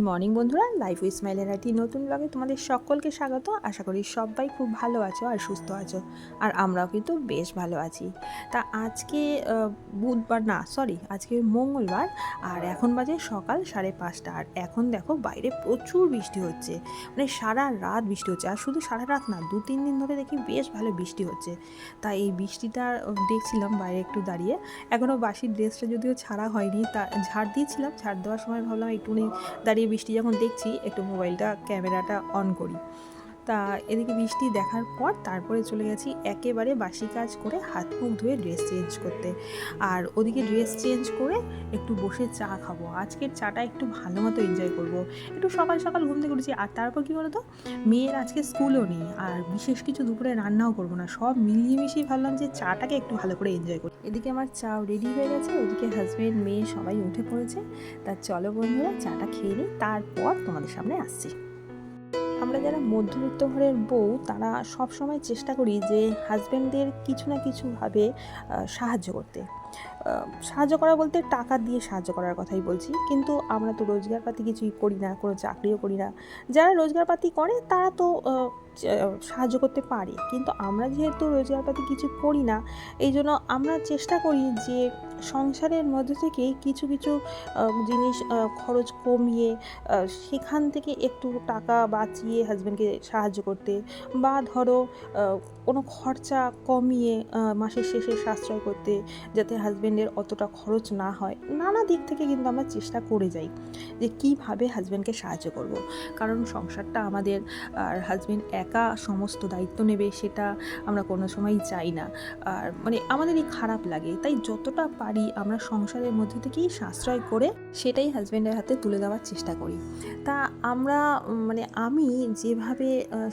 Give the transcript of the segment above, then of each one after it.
Good morning বন্ধুরা, life with স্মাইলের একটি নতুন ব্লগে তোমাদের সকলকে স্বাগত। আশা করি সবাই খুব ভালো আছো আর সুস্থ আছো, আর আমরাও কিন্তু বেশ ভালো আছি। তা আজকে আজকে মঙ্গলবার, আর এখন বাজে সকাল 5:30। আর এখন দেখো বাইরে প্রচুর বৃষ্টি হচ্ছে, মানে সারা রাত বৃষ্টি হচ্ছে। আর শুধু সারা রাত না, 2-3 দিন ধরে দেখি বেশ ভালো বৃষ্টি হচ্ছে। তাই এই বৃষ্টিটা দেখছিলাম বাইরে একটু দাঁড়িয়ে। এখনও বাসির ড্রেসটা যদিও ছাড়া হয়নি, তা ঝাড় দিয়েছিলাম। ঝাড় দেওয়ার সময় ভাবলাম একটুখানি দাঁড়িয়ে বৃষ্টি যখন দেখছি একটু ক্যামেরাটা অন করি। তা এদিকে বৃষ্টি দেখার পর তারপরে চলে গেছি একেবারে বাসি কাজ করে হাত মুখ ধুয়ে ড্রেস চেঞ্জ করতে। আর ওদিকে ড্রেস চেঞ্জ করে একটু বসে চা খাবো। আজকের চাটা একটু ভালো মতো এনজয় করব। একটু সকাল সকাল ঘুম থেকে উঠেছি। আর তারপর কী বলতো, মেয়ের আজকে স্কুলও নেই, আর বিশেষ কিছু দুপুরে রান্নাও করবো না। সব মিলিয়ে মিশিয়ে ভাবলাম যে চাটাকে একটু ভালো করে এনজয় করি। এদিকে আমার চাও রেডি হয়ে গেছে, ওদিকে হাজব্যান্ড মেয়ে সবাই উঠে পড়েছে। তা চলো বন্ধুরা, চাটা খেয়ে নিই, তারপর তোমাদের সামনে আসছি। আমরা যারা মধ্যবিত্ত ঘরের বউ, তারা সব সময় চেষ্টা করি যে হাজব্যান্ডদের কিছু না কিছুভাবে সাহায্য করতে। সাহায্য করা বলতে টাকা দিয়ে সাহায্য করার কথাই বলছি। কিন্তু আমরা তো রোজগারপাতি কিছুই করি না, কোনো চাকরিও করি না। যারা রোজগারপাতি করে তারা তো সাহায্য করতে পারে, কিন্তু আমরা যেহেতু রোজগারপাতি কিছু করি না, এই জন্য আমরা চেষ্টা করি যে সংসারের মধ্যে থেকে কিছু কিছু জিনিস খরচ কমিয়ে সেখান থেকে একটু টাকা বাঁচিয়ে হাজব্যান্ডকে সাহায্য করতে, বা ধরো কোনো খরচা কমিয়ে মাসের শেষে সাশ্রয় করতে, যাতে হাজব্যান্ডের অতটা খরচ না হয়। নানা দিক থেকে কিন্তু আমরা চেষ্টা করে যাই যে কীভাবে হাজব্যান্ডকে সাহায্য করব। কারণ সংসারটা আমাদের, আর হাজব্যান্ড একা সমস্ত দায়িত্ব নেবে সেটা আমরা কোনো সময়ই চাই না। আর মানে আমাদেরই খারাপ লাগে। তাই যতটা পারি আমরা সংসারের মধ্যে থেকেই সাশ্রয় করে সেটাই হাজব্যান্ডের হাতে তুলে দেওয়ার চেষ্টা করি। তা আমরা আমি যেভাবে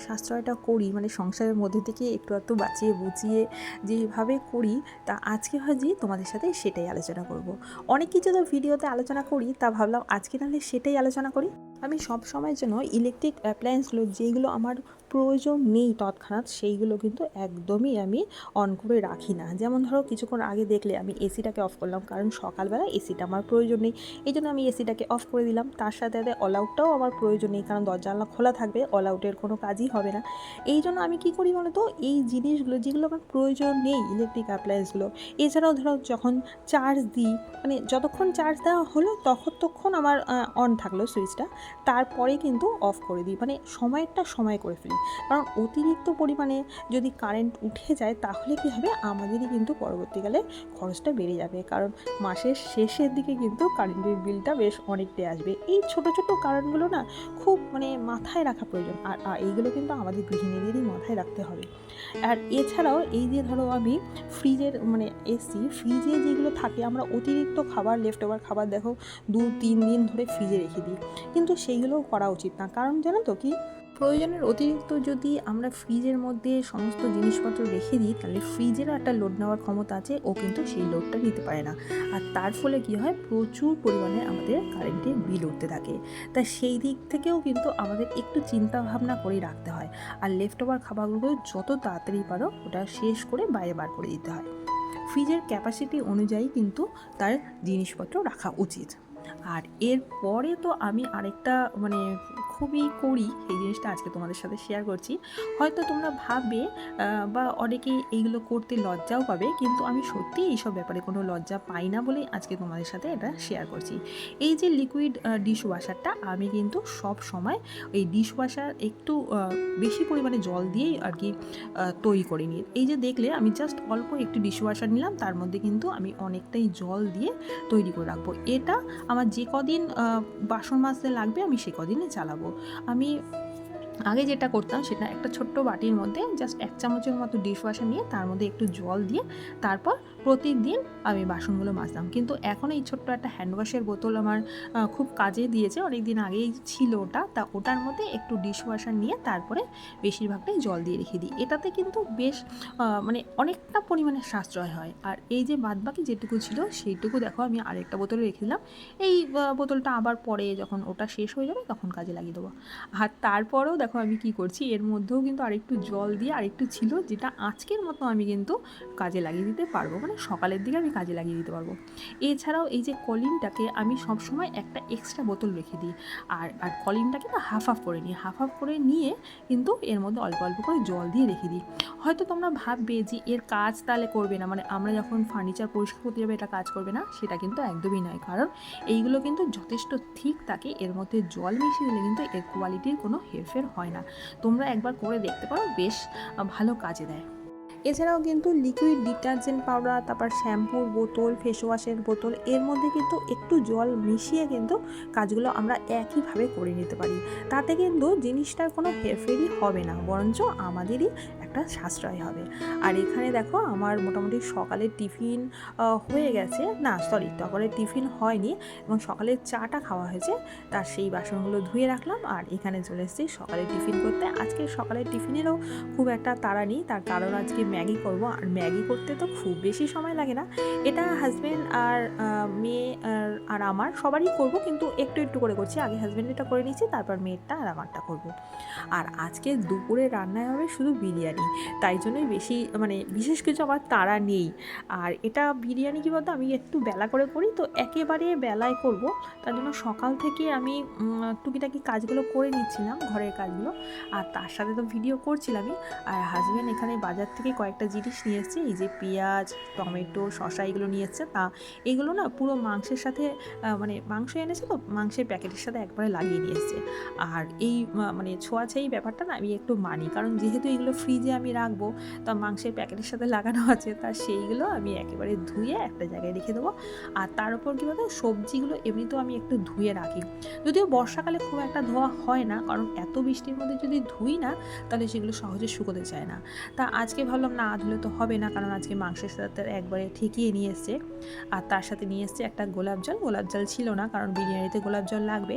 সাশ্রয়টা করি, মানে সংসারের মধ্যে থেকে একটু একটু বাঁচিয়ে বুচিয়ে যেভাবে করি, তা আজকে ভাবছি তোমাদের সাথে সেটাই আলোচনা করব। অনেক কিছু তো ভিডিওতে আলোচনা করি, তা ভাবলাম আজকে তাহলে সেটাই আলোচনা করি। আমি সব সময়ের জন্য ইলেকট্রিক অ্যাপ্লায়েন্সগুলো যেগুলো আমার প্রয়োজন নেই তৎক্ষণাৎ, সেইগুলো কিন্তু একদমই আমি অন করে রাখি না। যেমন ধরো কিছুক্ষণ আগে দেখলে আমি এসিটাকে অফ করলাম, কারণ সকালবেলা এসিটা আমার প্রয়োজন নেই, এই জন্য আমি এসিটাকে অফ করে দিলাম। তার সাথে সাথে অল আউটটাও আমার প্রয়োজন নেই, কারণ দরজা জানলা খোলা থাকবে, অল আউটের কোনো কাজই হবে না। এই জন্য আমি কী করি বলো তো, এই জিনিসগুলো যেগুলো আমার প্রয়োজন নেই, ইলেকট্রিক অ্যাপ্লায়েন্সগুলো, এছাড়াও ধরো যখন চার্জ দিই, মানে যতক্ষণ চার্জ দেওয়া হলো ততক্ষণ আমার অন থাকলো সুইচটা, তারপরে কিন্তু অফ করে দিই। মানে সময়েরটা সময় করে ফেলি, কারণ অতিরিক্ত পরিমাণে যদি কারেন্ট উঠে যায় তাহলে কী হবে, আমাদেরই কিন্তু পরবর্তীকালে খরচটা বেড়ে যাবে। কারণ মাসের শেষের দিকে কিন্তু কারেন্টের বিলটা বেশ অনেকটাই আসবে। এই ছোট ছোট কারণগুলো না খুব মাথায় রাখা প্রয়োজন, আর এইগুলো কিন্তু আমাদের গৃহিণীদেরই মাথায় রাখতে হবে। আর এছাড়াও এই যে ধরো আমি ফ্রিজের ফ্রিজে যেগুলো থাকে, আমরা অতিরিক্ত খাবার, লেফট ওভার খাবার দেখো 2-3 দিন ধরে ফ্রিজে রেখে দিই, কিন্তু সেইগুলোও করা উচিত না। কারণ জানো তো কি, প্রয়োজনের অতিরিক্ত যদি আমরা ফ্রিজের মধ্যে সমস্ত জিনিসপত্র রেখে দিই, তাহলে ফ্রিজেরও একটা লোড নেওয়ার ক্ষমতা আছে, ও কিন্তু সেই লোডটা নিতে পারে না। আর তার ফলে কী হয়, প্রচুর পরিমাণে আমাদের কারেন্টের বিল উঠতে থাকে। তা সেই দিক থেকেও কিন্তু আমাদের একটু চিন্তা ভাবনা করেই রাখতে হয়। আর লেফট ওভার খাবারগুলো যত তাড়াতাড়ি পারো ওটা শেষ করে বাইরে বার করে দিতে হয়। ফ্রিজের ক্যাপাসিটি অনুযায়ী কিন্তু তার জিনিসপত্র রাখা উচিত। আর এরপরে তো আমি আরেকটা খুবই করি, এই জিনিসটা আজকে তোমাদের সাথে শেয়ার করছি। হয়তো তোমরা ভাববে বা অনেকেই এইগুলো করতে লজ্জাও পাবে, কিন্তু আমি সত্যি এইসব ব্যাপারে কোনো লজ্জা পাই না বলেই আজকে তোমাদের সাথে এটা শেয়ার করছি। এই যে লিকুইড ডিশ ওয়াশারটা, আমি কিন্তু সব সময় এই ডিশ ওয়াশার একটু বেশি পরিমাণে জল দিয়েই আর কি তৈরি করে নিই। এই যে দেখলে আমি জাস্ট অল্প একটু ডিশ ওয়াশার নিলাম, তার মধ্যে কিন্তু আমি অনেকটাই জল দিয়ে তৈরি করে রাখবো। এটা আমার যে কদিন বাসন মাজতে লাগবে আমি সে কদিনে চালাবো। আমি আগে যেটা করতাম, সেটা একটা ছোট্ট বাটির মধ্যে জাস্ট 1 চামচের মতো ডিশ ওয়াশার নিয়ে তার মধ্যে একটু জল দিয়ে তারপর প্রতিদিন আমি বাসনগুলো মাজতাম। কিন্তু এখন এই ছোট্ট একটা হ্যান্ড ওয়াশের বোতল আমার খুব কাজে দিয়েছে, অনেক দিন আগেই ছিল ওটা। তা ওটার মধ্যে একটু ডিশ ওয়াশার নিয়ে তারপরে বেশিরভাগটাই জল দিয়ে রেখে দিই। এটাতে কিন্তু বেশ অনেকটা পরিমাণে সাশ্রয় হয়। আর এই যে বাদবাকি যেটুকু ছিল সেইটুকু দেখো আমি আরেকটা বোতলে রেখে দিলাম। এই বোতলটা আবার পরে যখন ওটা শেষ হয়ে যাবে তখন কাজে লাগিয়ে দেবো। আর তারপরেও দেখো আমি কি করছি, এর মধ্যেও কিন্তু আরেকটু জল দিয়ে আরেকটু ছিল, যেটা আজকের মতো আমি কিন্তু কাজে লাগিয়ে দিতে পারবো, মানে সকালের দিকে আমি কাজে লাগিয়ে দিতে পারবো। এছাড়াও এই যে কলিনটাকে আমি সবসময় একটা এক্সট্রা বোতল রেখে দিই, আর কলিনটাকে না হাফ হাফ করে নিই, হাফ হাফ করে নিয়ে কিন্তু এর মধ্যে অল্প অল্প করে জল দিয়ে রেখে দিই। হয়তো তোমরা ভাববে যে এর কাজ তাহলে করবে না, মানে আমরা যখন ফার্নিচার পরিষ্কার করতে যাবে এটা কাজ করবে না, সেটা কিন্তু একদমই নয়। কারণ এইগুলো কিন্তু যথেষ্ট ঠিক থাকে, এর মধ্যে জল মিশিয়ে দিলে কিন্তু এর কোয়ালিটির কোনো হেরফের হয় না। তোমরা একবার করে দেখতে পারো, বেশ ভালো কাজে দেয়। এছাড়াও কিন্তু লিকুইড ডিটারজেন্ট পাউডার, তারপর শ্যাম্পুর বোতল, ফেস ওয়াশের বোতল, এর মধ্যে কিন্তু একটু জল মিশিয়ে কিন্তু কাজগুলো আমরা একইভাবে করে নিতে পারি। তাতে কিন্তু জিনিসটার কোনো হেরফেরই হবে না, বরঞ্চ আমাদেরই একটা সাশ্রয় হবে। আর এখানে দেখো আমার মোটামুটি সকালের টিফিন হয়ে গেছে, না সরি, সকালের টিফিন হয়নি, এবং সকালের চাটা খাওয়া হয়েছে, তার সেই বাসনগুলো ধুয়ে রাখলাম। আর এখানে চলে এসেছি সকালের টিফিন করতে। আজকে সকালের টিফিনেরও খুব একটা তাড়া নেই, তার কারণ আজকে ম্যাগি করব। আর ম্যাগি করতে তো খুব বেশি সময় লাগে না, এটা হাজব্যান্ড আর মেয়ে আর আমার সবারই করব, কিন্তু একটু একটু করে করছি। আগে হাজব্যান্ডেরটা করে নিচ্ছি, তারপর মেয়েরটা আর আমারটা করব। আর আজকে দুপুরে রান্নায় হবে শুধু বিরিয়ানি, তাই জন্যই বেশি মানে বিশেষ কিছু আমার তাড়া নেই। আর এটা বিরিয়ানি কী বলতো, আমি একটু বেলা করে করি, তো একেবারে বেলায় করব, তার জন্য সকাল থেকে আমি টুকিটাকি কাজগুলো করে নিচ্ছিলাম, ঘরের কাজগুলো, আর তার সাথে তো ভিডিও করছিলামই। আর হাজব্যান্ড এখানে বাজার থেকে কয়েকটা জিনিস নিয়ে এসছে, এই যে পেঁয়াজ, টমেটো, শসা, এগুলো নিয়ে এসছে। তা এগুলো না পুরো মাংসের সাথে মানে মাংস এনেছে তো মাংসের প্যাকেটের সাথে একবারে লাগিয়ে নিয়ে এসছে। আর এই মানে ছোঁয়াছাই ব্যাপারটা না আমি একটু মানি, কারণ যেহেতু এগুলো ফ্রিজে আমি রাখবো, তা মাংসের প্যাকেটের সাথে লাগানো আছে, তা সেইগুলো আমি একেবারে ধুয়ে একটা জায়গায় রেখে দেবো। আর তার উপর কী বলতো, সবজিগুলো এমনিতেও আমি একটু ধুয়ে রাখি, যদিও বর্ষাকালে খুব একটা ধোয়া হয় না, কারণ এত বৃষ্টির মধ্যে যদি ধুই না তাহলে সেগুলো সহজে শুকোতে চায় না। তা আজকে ভাবলাম না ধুলে তো হবে না, কারণ আজকে মাংসের সাথে একবারে ঠেকিয়ে নিয়ে এসছে। আর তার সাথে নিয়ে এসছে একটা গোলাপ জল ছিল না, কারণ বিরিয়ানিতে গোলাপ জল লাগবে।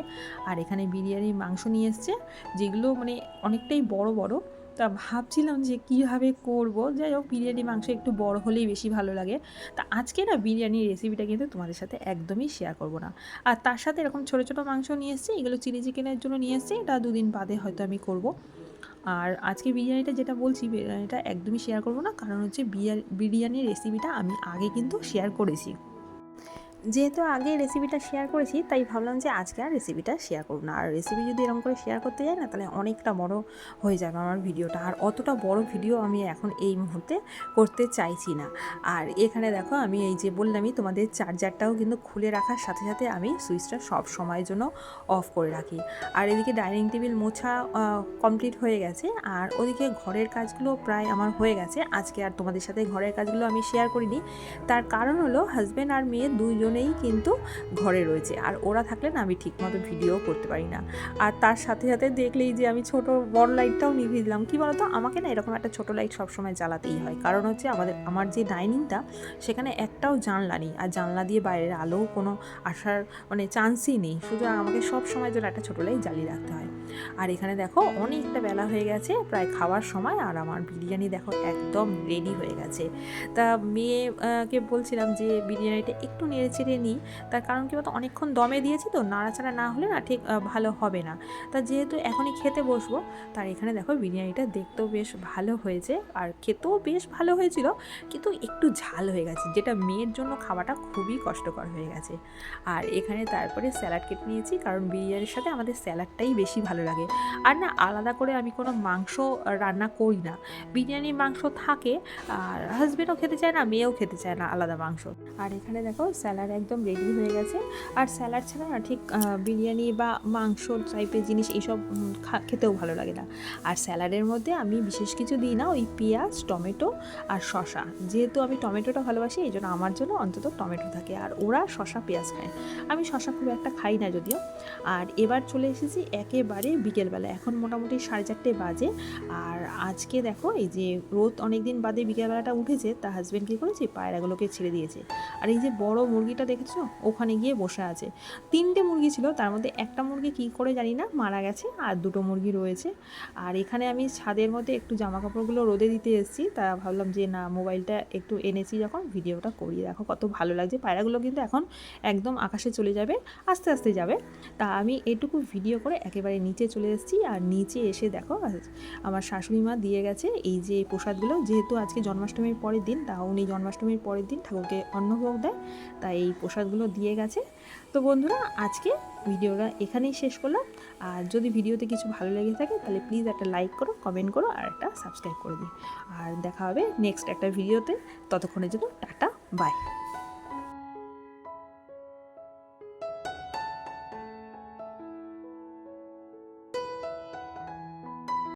আর এখানে বিরিয়ানির মাংস নিয়ে এসছে, যেগুলো মানে অনেকটাই বড় বড়। তা ভাবছিলাম যে কীভাবে করব, যাই হোক বিরিয়ানি মাংস একটু বড় হলেই বেশি ভালো লাগে। তা আজকে না বিরিয়ানির রেসিপিটা কিন্তু তোমাদের সাথে একদমই শেয়ার করব না। আর তার সাথে এরকম ছোটো ছোটো মাংস নিয়ে এসছে, এগুলো চিলি চিকেনের জন্য নিয়ে এসছে, এটা 2 দিন বাদে হয়তো আমি করব। আর আজকে বিরিয়ানিটা যেটা বলছি, বিরিয়ানিটা একদমই শেয়ার করব না, কারণ হচ্ছে বিরিয়ানির রেসিপিটা আমি আগে কিন্তু শেয়ার করেছি। যেহেতু আগে রেসিপিটা শেয়ার করেছি, তাই ভাবলাম যে আজকে আর রেসিপিটা শেয়ার করব না। আর রেসিপি যদি এরকম করে শেয়ার করতে যাই না, তাহলে অনেকটা বড় হয়ে যাবে আমার ভিডিওটা, আর অতটা বড় ভিডিও আমি এখন এই মুহূর্তে করতে চাইছি না। আর এখানে দেখো আমি এই যে বললামই তোমাদের, চার্জারটাও কিন্তু খুলে রাখার সাথে সাথে আমি সুইচটা সব সময়ের জন্য অফ করে রাখি। আর এদিকে ডাইনিং টেবিল মোছা কমপ্লিট হয়ে গেছে, আর ওদিকে ঘরের কাজগুলো প্রায় আমার হয়ে গেছে। আজকে আর তোমাদের সাথে ঘরের কাজগুলো আমি শেয়ার করিনি, তার কারণ হলো হাজব্যান্ড আর মেয়ে দুইজনেই কিন্তু ঘরে রয়েছে, আর ওরা থাকলে না আমি ঠিকমতো ভিডিও করতে পারি না। আর তার সাথে সাথে দেখলেই যে আমি ছোট বড় লাইটটাও নিভিয়ে দিলাম। কী বলতো, আমাকে না এরকম একটা ছোটো লাইট সবসময় জ্বালাতেই হয়, কারণ হচ্ছে আমার যে ডাইনিংটা, সেখানে একটাও জানলা নেই, আর জানলা দিয়ে বাইরের আলো কোনো আসার মানে চান্সই নেই, সুতরাং আমাকে সব সময় জন্য একটা ছোটো লাইট জ্বালিয়ে রাখতে হয়। আর এখানে দেখো অনেকটা বেলা হয়ে গেছে, প্রায় খাওয়ার সময়, আর আমার বিরিয়ানি দেখো একদম রেডি হয়ে গেছে। তা মেয়েকে বলছিলাম যে বিরিয়ানিটা একটু নেড়ে চেড়ে নিই, তার কারণ কী বলতো, অনেকক্ষণ দমে দিয়েছি তো, নাড়াচাড়া না হলে না ঠিক ভালো হবে না। তা যেহেতু এখনই খেতে বসবো, তার এখানে দেখো বিরিয়ানিটা দেখতেও বেশ ভালো হয়েছে, আর খেতেও বেশ ভালো হয়েছিল, কিন্তু একটু ঝাল হয়ে গেছে, যেটা মেয়ের জন্য খাওয়াটা খুবই কষ্টকর হয়ে গেছে। আর এখানে তারপরে স্যালাড কেটে নিয়েছি, কারণ বিরিয়ানির সাথে আমাদের স্যালাডটাই বেশি ভালো লাগে। আর না আলাদা করে আমি কোনো মাংস রান্না করি না, বিরিয়ানির মাংস থাকে, আর হাজবেন্ডও খেতে চায় না, মেয়েও খেতে চায় না আলাদা মাংস। আর এখানে দেখো স্যালাড একদম রেডি হয়ে গেছে। আর স্যালাড ছাড়া না ঠিক বিরিয়ানি বা মাংস টাইপের জিনিস এইসব খেতেও ভালো লাগে না। আর স্যালাডের মধ্যে আমি বিশেষ কিছু দিই না, ওই পেঁয়াজ, টমেটো আর শসা। যেহেতু আমি টমেটোটা ভালোবাসি, এই জন্য আমার জন্য অন্তত টমেটো থাকে, আর ওরা শসা পেঁয়াজ খায়, আমি শসা খুব একটা খাই না যদিও। আর এবার চলে এসেছি একেবারে বিকেলবেলা, এখন মোটামুটি 4:30 বাজে। আর আজকে দেখো এই যে রোদ অনেক দিন বাদে বিকেলবেলাটা উঠেছে, তা হাজব্যান্ড কী করেছে, পায়রাগুলোকে ছেড়ে দিয়েছে। আর এই যে বড় মুরগিটা দেখেছো, ওখানে গিয়ে বসে আছে। 3টে মুরগি ছিল, তার মধ্যে একটা মুরগি কী করে জানি না মারা গেছে, আর 2টো মুরগি রয়েছে। আর এখানে আমি ছাদের মধ্যে একটু জামা কাপড়গুলো রোদে দিতে এসেছি, তা ভাবলাম যে না, মোবাইলটা একটু এনেছি যখন, ভিডিওটা করি। দেখো কত ভালো লাগছে, পায়রাগুলো কিন্তু এখন একদম আকাশে চলে যাবে, আস্তে আস্তে যাবে। তা আমি এটুকু ভিডিও করে একেবারে নিচে নিচে চলে এসেছি। আর নিচে এসে দেখো আমার শাশুড়ি মা দিয়ে গেছে এই যে প্রসাদগুলো, যেহেতু আজকে জন্মাষ্টমীর পরের দিন, তা উনি জন্মাষ্টমীর পরের দিন ঠাকুরকে অন্নভোগ দেয়, তাই এই প্রসাদগুলো দিয়ে গেছে। তো বন্ধুরা, আজকে ভিডিওটা এখানেই শেষ করলাম। আর যদি ভিডিওতে কিছু ভালো লেগে থাকে তাহলে প্লিজ একটা লাইক করো, কমেন্ট করো আর একটা সাবস্ক্রাইব করে দিও। আর দেখা হবে নেক্সট একটা ভিডিওতে। ততক্ষণের জন্য টাটা, বাই।